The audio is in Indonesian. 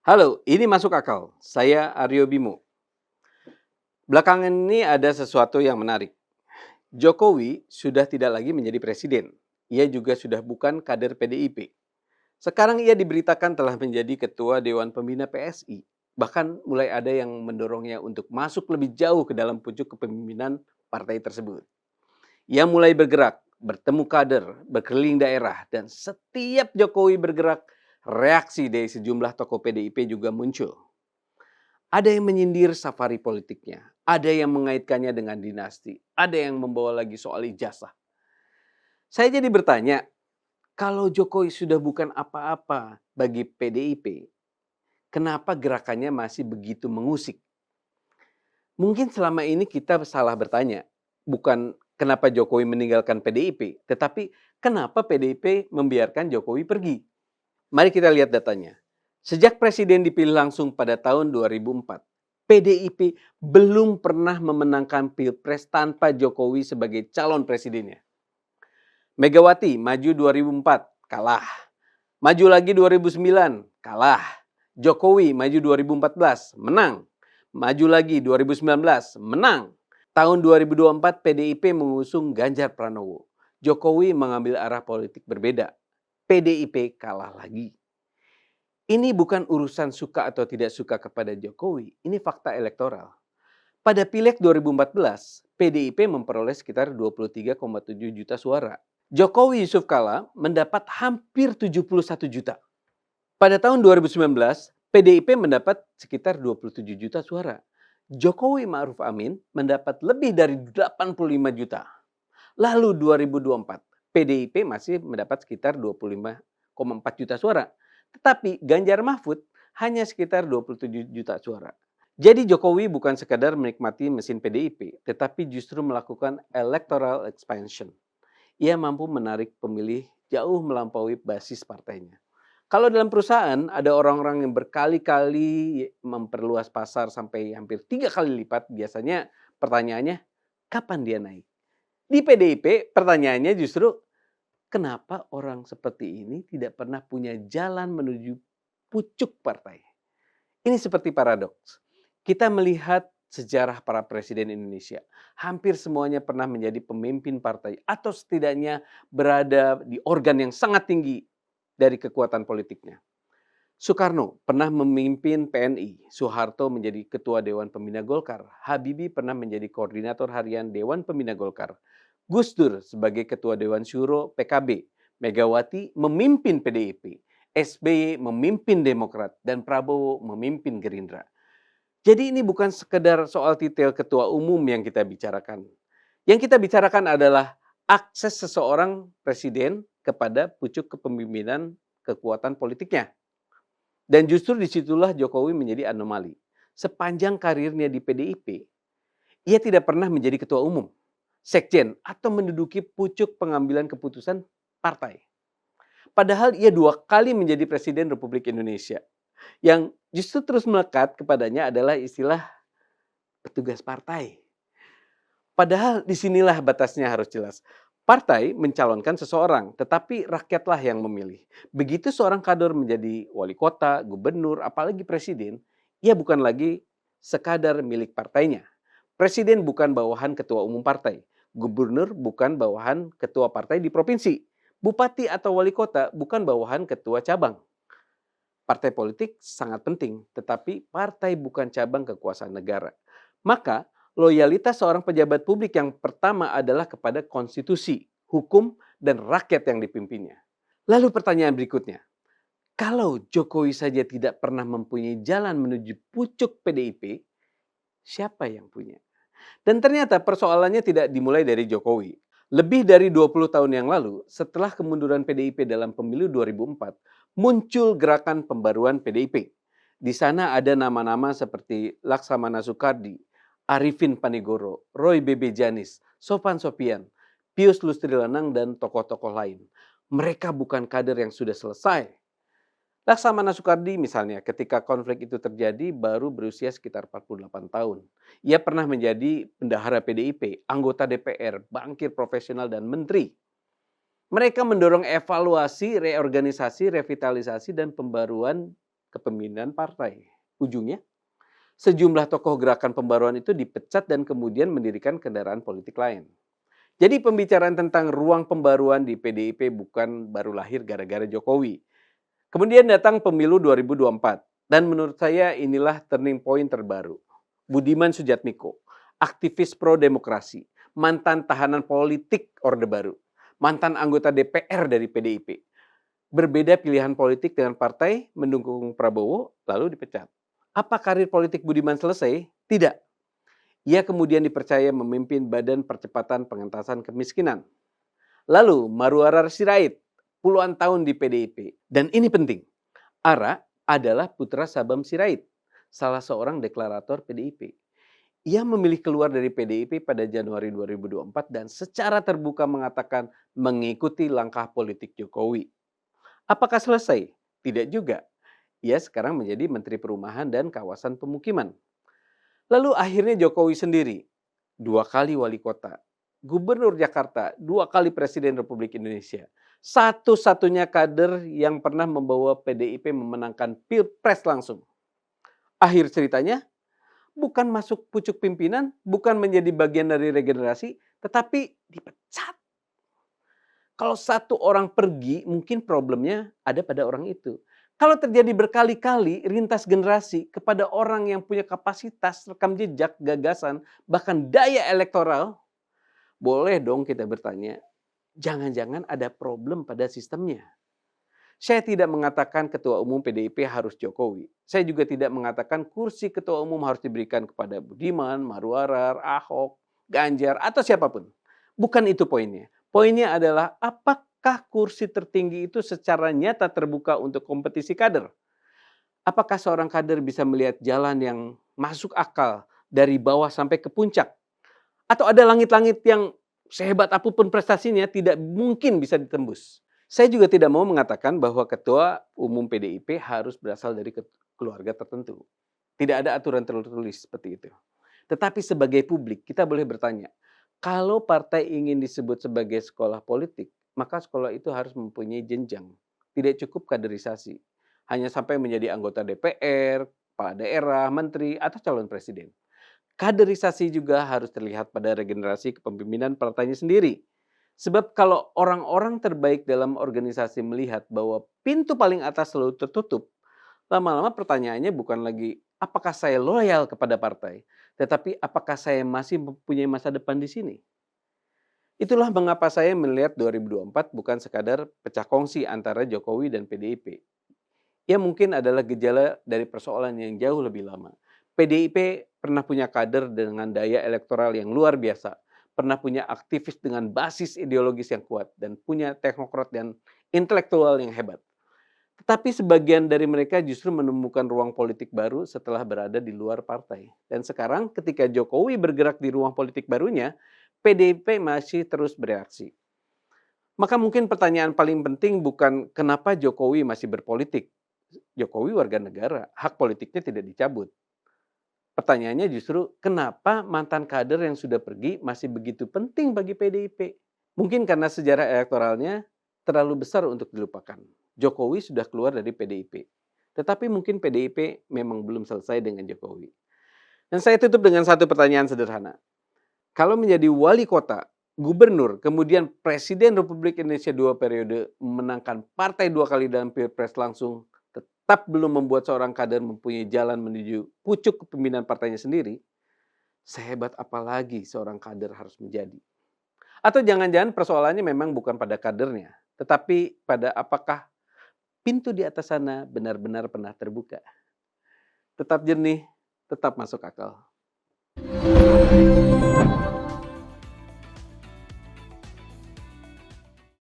Halo, ini masuk akal. Saya Aryo Bimo. Belakangan ini ada sesuatu yang menarik. Jokowi sudah tidak lagi menjadi presiden. Ia juga sudah bukan kader PDIP. Sekarang ia diberitakan telah menjadi ketua Dewan Pembina PSI. Bahkan mulai ada yang mendorongnya untuk masuk lebih jauh ke dalam pucuk kepemimpinan partai tersebut. Ia mulai bergerak, bertemu kader, berkeliling daerah, dan setiap Jokowi bergerak, reaksi dari sejumlah tokoh PDIP juga muncul. Ada yang menyindir safari politiknya, ada yang mengaitkannya dengan dinasti, ada yang membawa lagi soal ijazah. Saya jadi bertanya, kalau Jokowi sudah bukan apa-apa bagi PDIP, kenapa gerakannya masih begitu mengusik? Mungkin selama ini kita salah bertanya, bukan kenapa Jokowi meninggalkan PDIP, tetapi kenapa PDIP membiarkan Jokowi pergi. Mari kita lihat datanya. Sejak presiden dipilih langsung pada tahun 2004, PDIP belum pernah memenangkan Pilpres tanpa Jokowi sebagai calon presidennya. Megawati maju 2004, kalah. Maju lagi 2009, kalah. Jokowi maju 2014, menang. Maju lagi 2019, menang. Tahun 2024 PDIP mengusung Ganjar Pranowo. Jokowi mengambil arah politik berbeda. PDIP kalah lagi. Ini bukan urusan suka atau tidak suka kepada Jokowi, ini fakta elektoral. Pada Pileg 2014, PDIP memperoleh sekitar 23,7 juta suara. Jokowi Yusuf Kala mendapat hampir 71 juta. Pada tahun 2019, PDIP mendapat sekitar 27 juta suara. Jokowi Ma'ruf Amin mendapat lebih dari 85 juta. Lalu 2024, PDIP masih mendapat sekitar 25,4 juta suara. Tetapi Ganjar Mahfud hanya sekitar 27 juta suara. Jadi Jokowi bukan sekadar menikmati mesin PDIP, tetapi justru melakukan electoral expansion. Ia mampu menarik pemilih jauh melampaui basis partainya. Kalau dalam perusahaan ada orang-orang yang berkali-kali memperluas pasar sampai hampir 3 kali lipat, biasanya pertanyaannya, kapan dia naik? Di PDIP pertanyaannya justru, kenapa orang seperti ini tidak pernah punya jalan menuju pucuk partai? Ini seperti paradoks. Kita melihat sejarah para presiden Indonesia. Hampir semuanya pernah menjadi pemimpin partai atau setidaknya berada di organ yang sangat tinggi dari kekuatan politiknya. Soekarno pernah memimpin PNI, Soeharto menjadi ketua Dewan Pembina Golkar, Habibie pernah menjadi koordinator harian Dewan Pembina Golkar, Gus Dur sebagai ketua Dewan Syuro PKB, Megawati memimpin PDIP, SBY memimpin Demokrat, dan Prabowo memimpin Gerindra. Jadi ini bukan sekedar soal titel ketua umum yang kita bicarakan. Yang kita bicarakan adalah akses seseorang presiden kepada pucuk kepemimpinan kekuatan politiknya. Dan justru disitulah Jokowi menjadi anomali. Sepanjang karirnya di PDIP, ia tidak pernah menjadi ketua umum, sekjen, atau menduduki pucuk pengambilan keputusan partai. Padahal ia 2 kali menjadi Presiden Republik Indonesia. Yang justru terus melekat kepadanya adalah istilah petugas partai. Padahal disinilah batasnya harus jelas. Partai mencalonkan seseorang, tetapi rakyatlah yang memilih. Begitu seorang kader menjadi wali kota, gubernur, apalagi presiden, ia bukan lagi sekadar milik partainya. Presiden bukan bawahan ketua umum partai. Gubernur bukan bawahan ketua partai di provinsi. Bupati atau wali kota bukan bawahan ketua cabang. Partai politik sangat penting, tetapi partai bukan cabang kekuasaan negara. Maka loyalitas seorang pejabat publik yang pertama adalah kepada konstitusi, hukum, dan rakyat yang dipimpinnya. Lalu pertanyaan berikutnya, kalau Jokowi saja tidak pernah mempunyai jalan menuju pucuk PDIP, siapa yang punya? Dan ternyata persoalannya tidak dimulai dari Jokowi. Lebih dari 20 tahun yang lalu, setelah kemunduran PDIP dalam pemilu 2004, muncul gerakan pembaruan PDIP. Di sana ada nama-nama seperti Laksamana Soekardi, Arifin Panigoro, Roy Bebe Janis, Sofan Sopian, Pius Lustri Lanang, dan tokoh-tokoh lain. Mereka bukan kader yang sudah selesai. Laksamana Soekardi misalnya ketika konflik itu terjadi baru berusia sekitar 48 tahun. Ia pernah menjadi bendahara PDIP, anggota DPR, bankir profesional, dan menteri. Mereka mendorong evaluasi, reorganisasi, revitalisasi, dan pembaruan kepemimpinan partai. Ujungnya, sejumlah tokoh gerakan pembaruan itu dipecat dan kemudian mendirikan kendaraan politik lain. Jadi pembicaraan tentang ruang pembaruan di PDIP bukan baru lahir gara-gara Jokowi. Kemudian datang pemilu 2024 dan menurut saya inilah turning point terbaru. Budiman Sujatmiko, aktivis pro-demokrasi, mantan tahanan politik Orde Baru, mantan anggota DPR dari PDIP. Berbeda pilihan politik dengan partai mendukung Prabowo lalu dipecat. Apa karir politik Budiman selesai? Tidak. Ia kemudian dipercaya memimpin Badan Percepatan Pengentasan Kemiskinan. Lalu Marwarar Sirait, puluhan tahun di PDIP. Dan ini penting, Ara adalah putra Sabam Sirait, salah seorang deklarator PDIP. Ia memilih keluar dari PDIP pada Januari 2024 dan secara terbuka mengatakan mengikuti langkah politik Jokowi. Apakah selesai? Tidak juga. Ia sekarang menjadi Menteri Perumahan dan Kawasan Pemukiman. Lalu akhirnya Jokowi sendiri, 2 kali wali kota, gubernur Jakarta, 2 kali Presiden Republik Indonesia. Satu-satunya kader yang pernah membawa PDIP memenangkan Pilpres langsung. Akhir ceritanya, bukan masuk pucuk pimpinan, bukan menjadi bagian dari regenerasi, tetapi dipecat. Kalau satu orang pergi, mungkin problemnya ada pada orang itu. Kalau terjadi berkali-kali lintas generasi kepada orang yang punya kapasitas, rekam jejak, gagasan, bahkan daya elektoral, boleh dong kita bertanya, jangan-jangan ada problem pada sistemnya. Saya tidak mengatakan ketua umum PDIP harus Jokowi. Saya juga tidak mengatakan kursi ketua umum harus diberikan kepada Budiman, Marwarar, Ahok, Ganjar, atau siapapun. Bukan itu poinnya. Poinnya adalah apakah kursi tertinggi itu secara nyata terbuka untuk kompetisi kader? Apakah seorang kader bisa melihat jalan yang masuk akal dari bawah sampai ke puncak? Atau ada langit-langit yang sehebat apapun prestasinya tidak mungkin bisa ditembus? Saya juga tidak mau mengatakan bahwa ketua umum PDIP harus berasal dari keluarga tertentu. Tidak ada aturan tertulis seperti itu. Tetapi sebagai publik kita boleh bertanya, kalau partai ingin disebut sebagai sekolah politik, maka sekolah itu harus mempunyai jenjang. Tidak cukup kaderisasi. Hanya sampai menjadi anggota DPR, kepala daerah, menteri, atau calon presiden. Kaderisasi juga harus terlihat pada regenerasi kepemimpinan partainya sendiri. Sebab kalau orang-orang terbaik dalam organisasi melihat bahwa pintu paling atas selalu tertutup, lama-lama pertanyaannya bukan lagi apakah saya loyal kepada partai, tetapi apakah saya masih mempunyai masa depan di sini. Itulah mengapa saya melihat 2024 bukan sekadar pecah kongsi antara Jokowi dan PDIP. Ia mungkin adalah gejala dari persoalan yang jauh lebih lama. PDIP pernah punya kader dengan daya elektoral yang luar biasa, pernah punya aktivis dengan basis ideologis yang kuat, dan punya teknokrat dan intelektual yang hebat. Tetapi sebagian dari mereka justru menemukan ruang politik baru setelah berada di luar partai. Dan sekarang ketika Jokowi bergerak di ruang politik barunya, PDIP masih terus bereaksi. Maka mungkin pertanyaan paling penting bukan kenapa Jokowi masih berpolitik. Jokowi warga negara, hak politiknya tidak dicabut. Pertanyaannya justru kenapa mantan kader yang sudah pergi masih begitu penting bagi PDIP? Mungkin karena sejarah elektoralnya terlalu besar untuk dilupakan. Jokowi sudah keluar dari PDIP. Tetapi mungkin PDIP memang belum selesai dengan Jokowi. Dan saya tutup dengan satu pertanyaan sederhana. Kalau menjadi wali kota, gubernur, kemudian Presiden Republik Indonesia 2 periode, memenangkan partai 2 kali dalam Pilpres langsung, tetap belum membuat seorang kader mempunyai jalan menuju pucuk kepemimpinan partainya sendiri, sehebat apa lagi seorang kader harus menjadi? Atau jangan-jangan persoalannya memang bukan pada kadernya, tetapi pada apakah pintu di atas sana benar-benar pernah terbuka. Tetap jernih, tetap masuk akal.